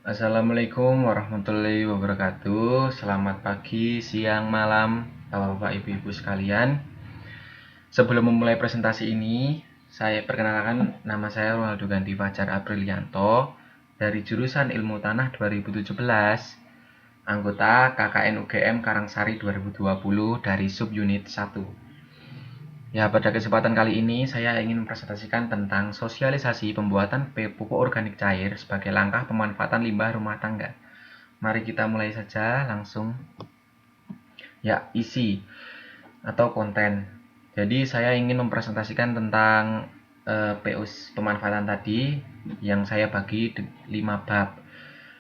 Assalamualaikum warahmatullahi wabarakatuh. Selamat pagi, siang, malam, Bapak-bapak, Ibu-ibu sekalian. Sebelum memulai presentasi ini, saya perkenalkan nama saya Ronaldo Ganti Fajar Aprilianto dari jurusan Ilmu Tanah 2017, anggota KKN UGM Karangsari 2020 dari subunit 1. Ya, pada kesempatan kali ini saya ingin mempresentasikan tentang sosialisasi pembuatan pupuk organik cair sebagai langkah pemanfaatan limbah rumah tangga. Mari kita mulai saja langsung. Ya, isi atau konten. Jadi saya ingin mempresentasikan tentang pemanfaatan tadi yang saya bagi 5 bab.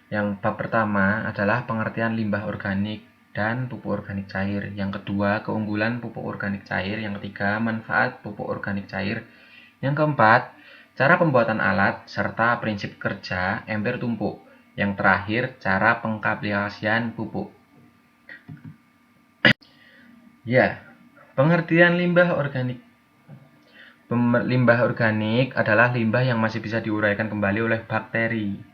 Yang bab pertama adalah pengertian limbah organik dan pupuk organik cair. Yang kedua, keunggulan pupuk organik cair. Yang ketiga, manfaat pupuk organik cair. Yang keempat, cara pembuatan alat serta prinsip kerja ember tumpuk. Yang terakhir, cara pengaplikasian pupuk. Ya, pengertian limbah organik. Limbah organik adalah limbah yang masih bisa diuraikan kembali oleh bakteri.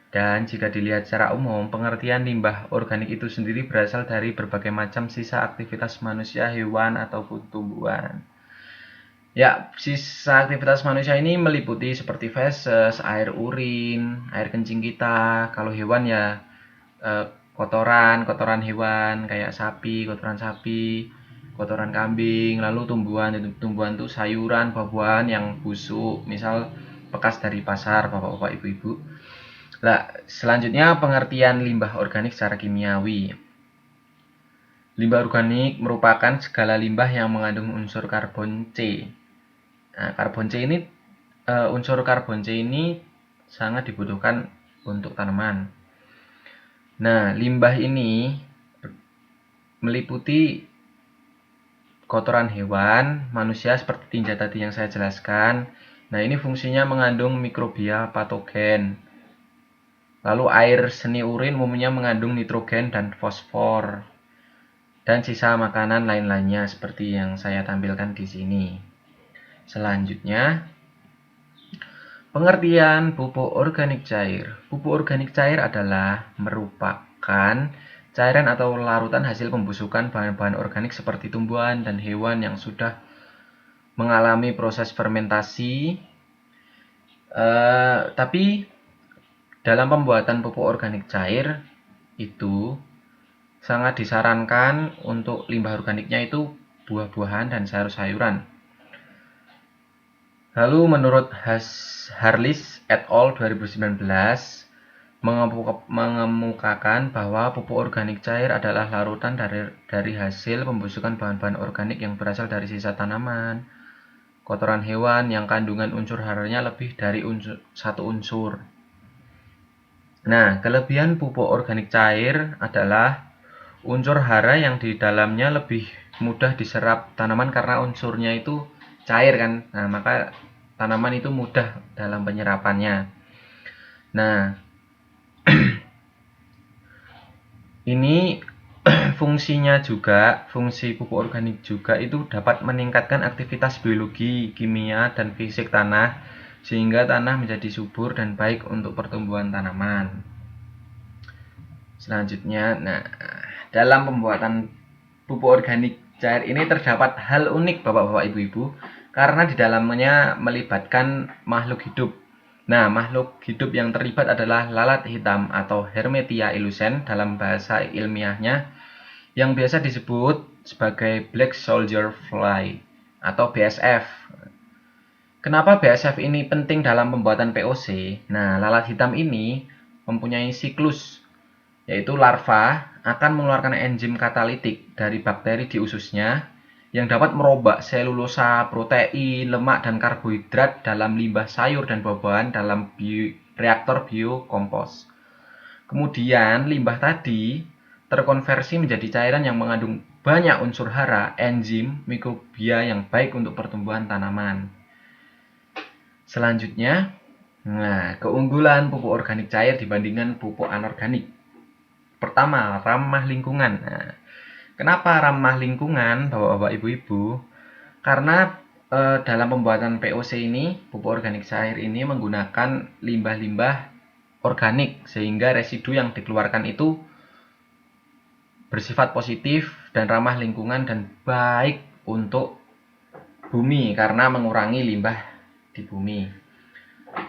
Dan jika dilihat secara umum, pengertian limbah organik itu sendiri berasal dari berbagai macam sisa aktivitas manusia, hewan, ataupun tumbuhan. Ya, sisa aktivitas manusia ini meliputi seperti feses, air urin, air kencing kita. Kalau hewan ya kotoran hewan kayak kotoran sapi, kotoran kambing. Lalu tumbuhan tuh sayuran, buah-buahan yang busuk, misal bekas dari pasar, bapak-bapak, ibu-ibu. Nah, selanjutnya pengertian limbah organik secara kimiawi. Limbah organik merupakan segala limbah yang mengandung unsur karbon C. Nah, unsur karbon C ini sangat dibutuhkan untuk tanaman. Nah, limbah ini meliputi kotoran hewan, manusia seperti tinja tadi yang saya jelaskan. Nah, ini fungsinya mengandung mikrobia patogen. Lalu air seni urin umumnya mengandung nitrogen dan fosfor. Dan sisa makanan lain-lainnya seperti yang saya tampilkan di sini. Selanjutnya, pengertian pupuk organik cair. Pupuk organik cair adalah merupakan cairan atau larutan hasil pembusukan bahan-bahan organik seperti tumbuhan dan hewan yang sudah mengalami proses fermentasi. Tapi dalam pembuatan pupuk organik cair itu sangat disarankan untuk limbah organiknya itu buah-buahan dan sayur-sayuran. Lalu menurut Harlis et al. 2019 mengemukakan bahwa pupuk organik cair adalah larutan dari hasil pembusukan bahan-bahan organik yang berasal dari sisa tanaman, kotoran hewan yang kandungan unsur haranya lebih dari satu unsur. Nah, kelebihan pupuk organik cair adalah unsur hara yang di dalamnya lebih mudah diserap tanaman karena unsurnya itu cair kan. Nah, maka tanaman itu mudah dalam penyerapannya. Nah, ini fungsinya juga, fungsi pupuk organik juga itu dapat meningkatkan aktivitas biologi, kimia, dan fisik tanah sehingga tanah menjadi subur dan baik untuk pertumbuhan tanaman. Selanjutnya, nah, dalam pembuatan pupuk organik cair ini terdapat hal unik bapak-bapak, ibu-ibu, karena di dalamnya melibatkan makhluk hidup. Nah, makhluk hidup yang terlibat adalah lalat hitam atau Hermetia illusen dalam bahasa ilmiahnya, yang biasa disebut sebagai Black Soldier Fly atau BSF. Kenapa BSF ini penting dalam pembuatan POC? Nah, lalat hitam ini mempunyai siklus, yaitu larva akan mengeluarkan enzim katalitik dari bakteri di ususnya yang dapat merobak selulosa, protein, lemak, dan karbohidrat dalam limbah sayur dan buah-buahan dalam reaktor biokompos. Kemudian limbah tadi terkonversi menjadi cairan yang mengandung banyak unsur hara, enzim, mikrobia yang baik untuk pertumbuhan tanaman. Selanjutnya, keunggulan pupuk organik cair dibandingkan pupuk anorganik. Pertama, ramah lingkungan. Nah, kenapa ramah lingkungan, bapak-bapak, ibu-ibu? Karena dalam pembuatan POC ini, pupuk organik cair ini menggunakan limbah-limbah organik, sehingga residu yang dikeluarkan itu bersifat positif dan ramah lingkungan dan baik untuk bumi karena mengurangi limbah di bumi.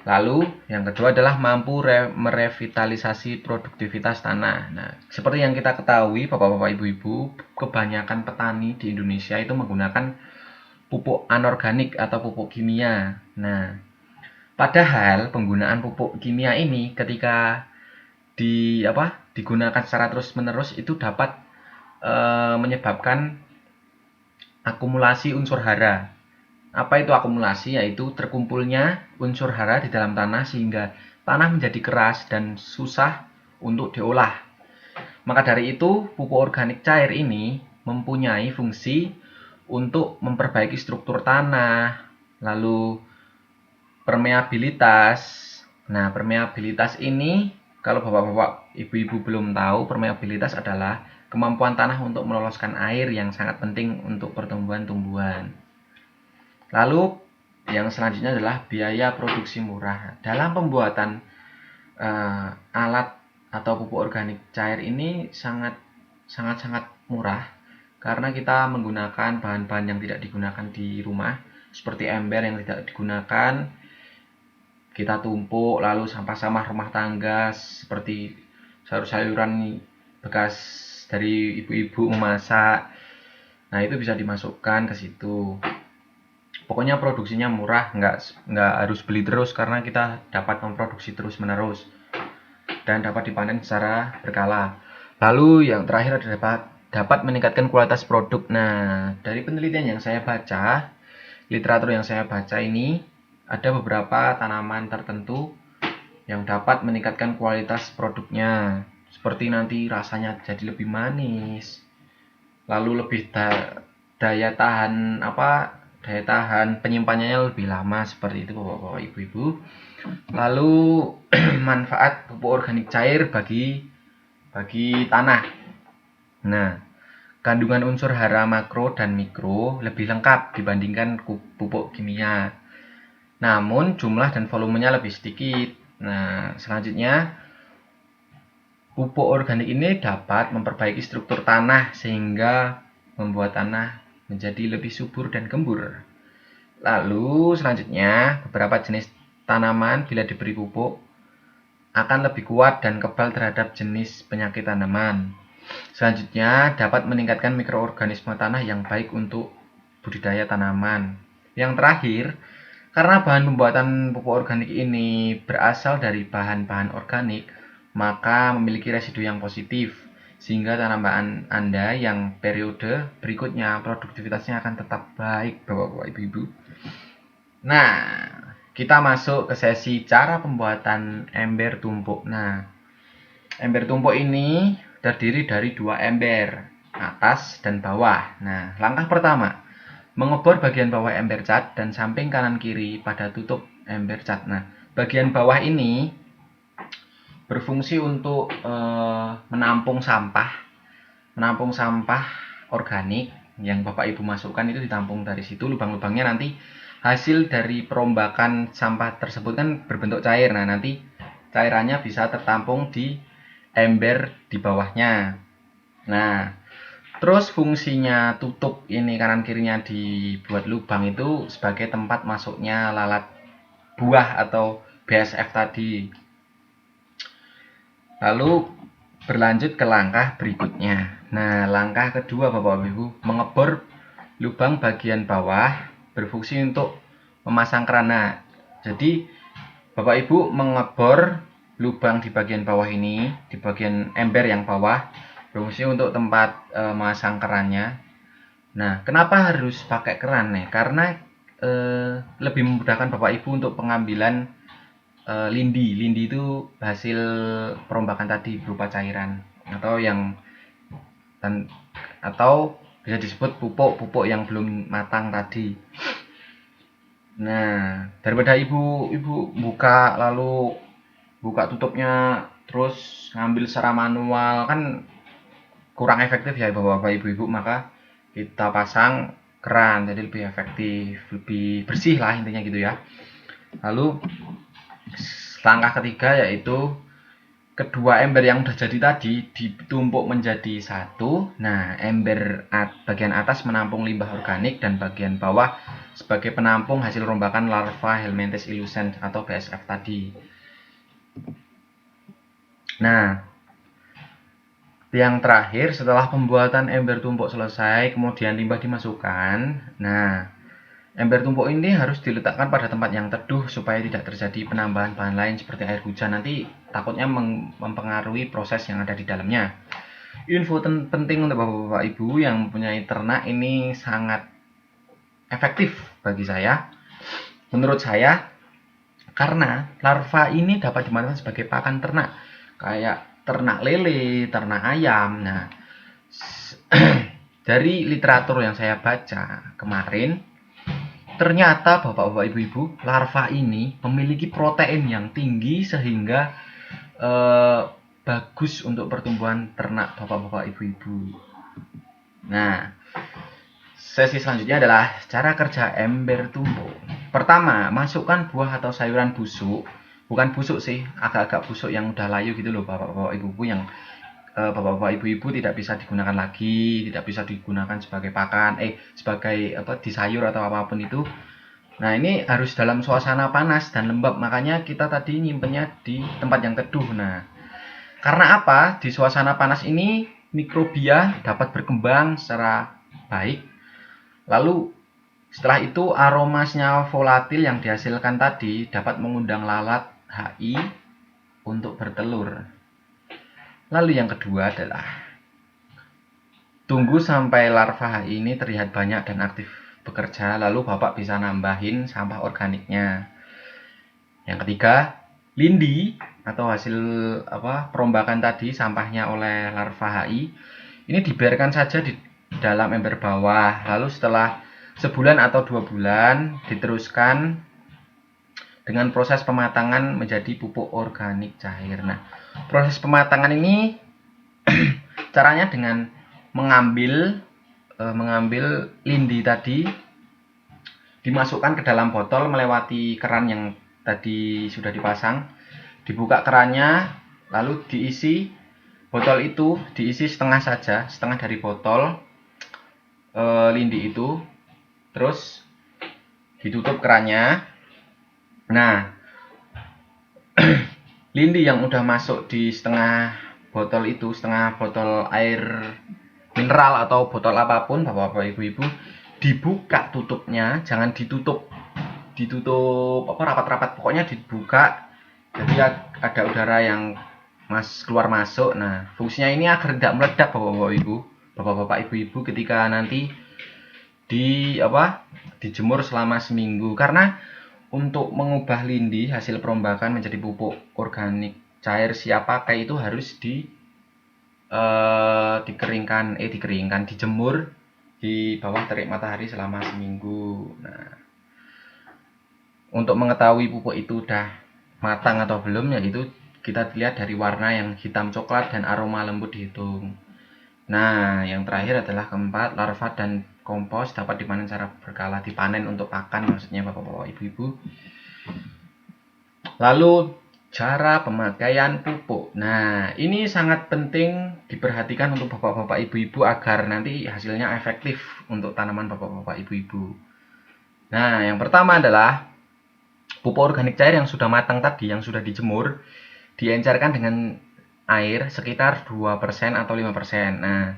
Lalu yang kedua adalah mampu merevitalisasi produktivitas tanah. Nah, seperti yang kita ketahui Bapak-bapak Ibu-ibu, kebanyakan petani di Indonesia itu menggunakan pupuk anorganik atau pupuk kimia. Nah, padahal penggunaan pupuk kimia ini ketika digunakan secara terus-menerus itu dapat menyebabkan akumulasi unsur hara. Apa itu akumulasi? Yaitu terkumpulnya unsur hara di dalam tanah sehingga tanah menjadi keras dan susah untuk diolah. Maka dari itu, pupuk organik cair ini mempunyai fungsi untuk memperbaiki struktur tanah, lalu permeabilitas. Nah, permeabilitas ini kalau bapak-bapak, ibu-ibu belum tahu, permeabilitas adalah kemampuan tanah untuk meloloskan air yang sangat penting untuk pertumbuhan tumbuhan. Lalu yang selanjutnya adalah biaya produksi murah. Dalam pembuatan alat atau pupuk organik cair ini sangat murah karena kita menggunakan bahan-bahan yang tidak digunakan di rumah seperti ember yang tidak digunakan, kita tumpuk, lalu sampah-sampah rumah tangga seperti sayur-sayuran bekas dari ibu-ibu memasak. Nah, itu bisa dimasukkan ke situ. Pokoknya produksinya murah, nggak harus beli terus karena kita dapat memproduksi terus-menerus dan dapat dipanen secara berkala. Lalu yang terakhir adalah dapat meningkatkan kualitas produk. Nah, dari penelitian yang saya baca, literatur yang saya baca ini, ada beberapa tanaman tertentu yang dapat meningkatkan kualitas produknya. Seperti nanti rasanya jadi lebih manis, lalu lebih daya tahan penyimpanannya lebih lama, seperti itu Bapak-bapak Ibu-ibu. Lalu manfaat pupuk organik cair bagi tanah. Nah, kandungan unsur hara makro dan mikro lebih lengkap dibandingkan pupuk kimia. Namun jumlah dan volumenya lebih sedikit. Nah, selanjutnya pupuk organik ini dapat memperbaiki struktur tanah sehingga membuat tanah menjadi lebih subur dan gembur. Lalu selanjutnya beberapa jenis tanaman bila diberi pupuk akan lebih kuat dan kebal terhadap jenis penyakit tanaman. Selanjutnya dapat meningkatkan mikroorganisme tanah yang baik untuk budidaya tanaman. Yang terakhir, karena bahan pembuatan pupuk organik ini berasal dari bahan-bahan organik, maka memiliki residu yang positif, sehingga tanaman Anda yang periode berikutnya produktivitasnya akan tetap baik, Bapak-bapak Ibu-ibu. Nah, kita masuk ke sesi cara pembuatan ember tumpuk. Nah, ember tumpuk ini terdiri dari 2 ember, atas dan bawah. Nah, langkah pertama, mengebor bagian bawah ember cat dan samping kanan kiri pada tutup ember cat. Nah, bagian bawah ini berfungsi untuk menampung sampah organik yang Bapak Ibu masukkan, itu ditampung dari situ. Lubang-lubangnya nanti hasil dari perombakan sampah tersebut kan berbentuk cair. Nah, nanti cairannya bisa tertampung di ember di bawahnya. Nah, terus fungsinya tutup ini kanan kirinya dibuat lubang itu sebagai tempat masuknya lalat buah atau BSF tadi. Lalu berlanjut ke langkah berikutnya. Nah, langkah kedua Bapak Ibu, mengebor lubang bagian bawah berfungsi untuk memasang kerana. Jadi Bapak Ibu mengebor lubang di bagian bawah ini, di bagian ember yang bawah, berfungsi untuk tempat memasang kerannya. Nah, kenapa harus pakai keran nih? Karena lebih memudahkan Bapak Ibu untuk pengambilan lindi. Lindi itu hasil perombakan tadi berupa cairan atau bisa disebut pupuk yang belum matang tadi. Nah, daripada ibu buka tutupnya terus ngambil secara manual kan kurang efektif ya Bapak Ibu, maka kita pasang keran jadi lebih efektif, lebih bersih lah intinya gitu ya. Lalu Langkah ketiga yaitu kedua ember yang udah jadi tadi ditumpuk menjadi satu. Nah, ember bagian atas menampung limbah organik dan bagian bawah sebagai penampung hasil rombakan larva Helminthes illucens atau BSF tadi. Nah, yang terakhir setelah pembuatan ember tumpuk selesai, kemudian limbah dimasukkan. Nah, ember tumpuk ini harus diletakkan pada tempat yang teduh supaya tidak terjadi penambahan bahan lain seperti air hujan. Nanti takutnya mempengaruhi proses yang ada di dalamnya. Info penting untuk bapak-bapak ibu yang mempunyai ternak ini sangat efektif bagi saya. Menurut saya, karena larva ini dapat dimanfaatkan sebagai pakan ternak, kayak ternak lele, ternak ayam. Nah, dari literatur yang saya baca kemarin, ternyata bapak-bapak ibu-ibu, larva ini memiliki protein yang tinggi sehingga bagus untuk pertumbuhan ternak bapak-bapak ibu-ibu. Nah, sesi selanjutnya adalah cara kerja ember tumpuk. Pertama, masukkan buah atau sayuran busuk. Bukan busuk sih, agak-agak busuk yang udah layu gitu loh bapak-bapak ibu-ibu, yang bapak-bapak ibu-ibu tidak bisa digunakan lagi, tidak bisa digunakan sebagai pakan, sebagai di sayur atau apapun itu. Nah, ini harus dalam suasana panas dan lembab, makanya kita tadi nyimpennya di tempat yang teduh. Nah, karena apa? Di suasana panas ini mikrobia dapat berkembang secara baik. Lalu setelah itu aroma senyawa volatil yang dihasilkan tadi dapat mengundang lalat HI untuk bertelur. Lalu yang kedua adalah tunggu sampai larva HI ini terlihat banyak dan aktif bekerja, lalu Bapak bisa nambahin sampah organiknya. Yang ketiga, lindi atau hasil perombakan tadi sampahnya oleh larva HI ini dibiarkan saja di dalam ember bawah. Lalu setelah sebulan atau 2 bulan diteruskan dengan proses pematangan menjadi pupuk organik cair. Nah, proses pematangan ini caranya dengan mengambil lindi tadi, dimasukkan ke dalam botol melewati keran yang tadi sudah dipasang, dibuka kerannya, lalu diisi botol itu, diisi setengah saja, setengah dari botol lindi itu, terus ditutup kerannya. Nah, lindi yang udah masuk di setengah botol itu, setengah botol air mineral atau botol apapun, bapak-bapak ibu-ibu, dibuka tutupnya, jangan ditutup rapat-rapat, pokoknya dibuka jadi ada udara yang keluar masuk. Nah, fungsinya ini agar tidak meledak bapak-bapak ibu-ibu ketika nanti dijemur selama seminggu. Karena untuk mengubah lindi hasil perombakan menjadi pupuk organik cair siap pakai itu harus dikeringkan, dijemur di bawah terik matahari selama seminggu. Nah, untuk mengetahui pupuk itu udah matang atau belum, yaitu kita lihat dari warna yang hitam coklat dan aroma lembut dihitung. Nah, yang terakhir adalah keempat, larva dan kompos dapat dipanen secara berkala, dipanen untuk pakan maksudnya bapak-bapak ibu-ibu. Lalu cara pemakaian pupuk. Nah, ini sangat penting diperhatikan untuk bapak-bapak ibu-ibu agar nanti hasilnya efektif untuk tanaman bapak-bapak ibu-ibu. Nah, yang pertama adalah pupuk organik cair yang sudah matang tadi, yang sudah dijemur, diencerkan dengan air sekitar 2% atau 5%. Nah,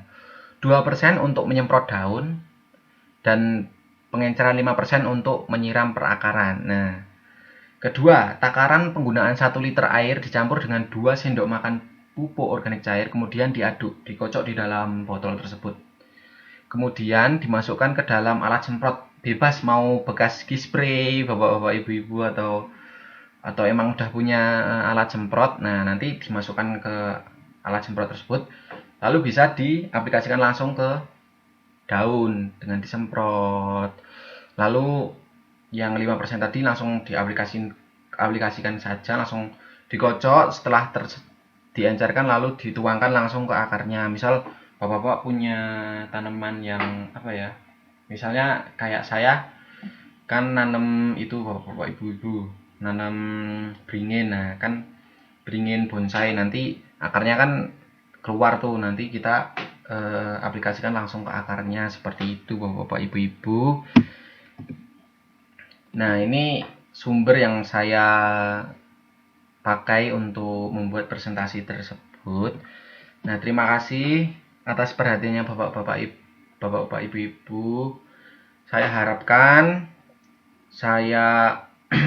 2% untuk menyemprot daun dan pengenceran 5% untuk menyiram perakaran. Nah, kedua, takaran penggunaan 1 liter air dicampur dengan 2 sendok makan pupuk organik cair, kemudian diaduk, dikocok di dalam botol tersebut. Kemudian dimasukkan ke dalam alat semprot, bebas mau bekas spray bapak-bapak ibu-ibu atau emang udah punya alat semprot. Nah, nanti dimasukkan ke alat semprot tersebut, lalu bisa diaplikasikan langsung ke daun dengan disemprot. Lalu yang 5% tadi langsung diaplikasikan saja, langsung dikocok, setelah diencerkan lalu dituangkan langsung ke akarnya. Misal bapak-bapak punya tanaman yang misalnya kayak saya kan nanam itu bapak-bapak ibu-ibu, nanam beringin. Nah, kan beringin bonsai nanti akarnya kan keluar tuh, nanti kita aplikasikan langsung ke akarnya seperti itu, Bapak-bapak, Ibu-ibu. Nah, ini sumber yang saya pakai untuk membuat presentasi tersebut. Nah, terima kasih atas perhatiannya Bapak-bapak, Ibu-ibu. Saya harapkan saya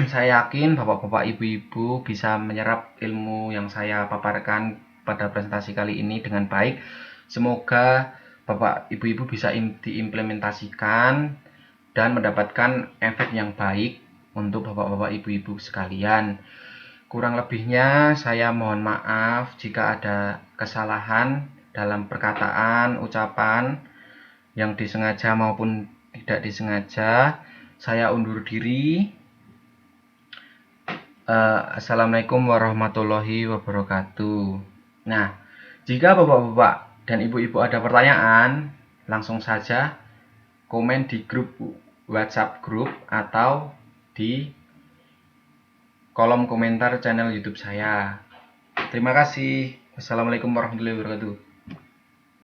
saya yakin Bapak-bapak, Ibu-ibu bisa menyerap ilmu yang saya paparkan pada presentasi kali ini dengan baik. Semoga Bapak, Ibu-ibu bisa diimplementasikan dan mendapatkan efek yang baik untuk Bapak-bapak, Ibu-ibu sekalian. Kurang lebihnya saya mohon maaf jika ada kesalahan dalam perkataan, ucapan yang disengaja maupun tidak disengaja. Saya undur diri. Assalamualaikum warahmatullahi wabarakatuh. Nah, jika bapak-bapak dan ibu-ibu ada pertanyaan, langsung saja komen di grup WhatsApp grup atau di kolom komentar channel YouTube saya. Terima kasih. Wassalamualaikum warahmatullahi wabarakatuh.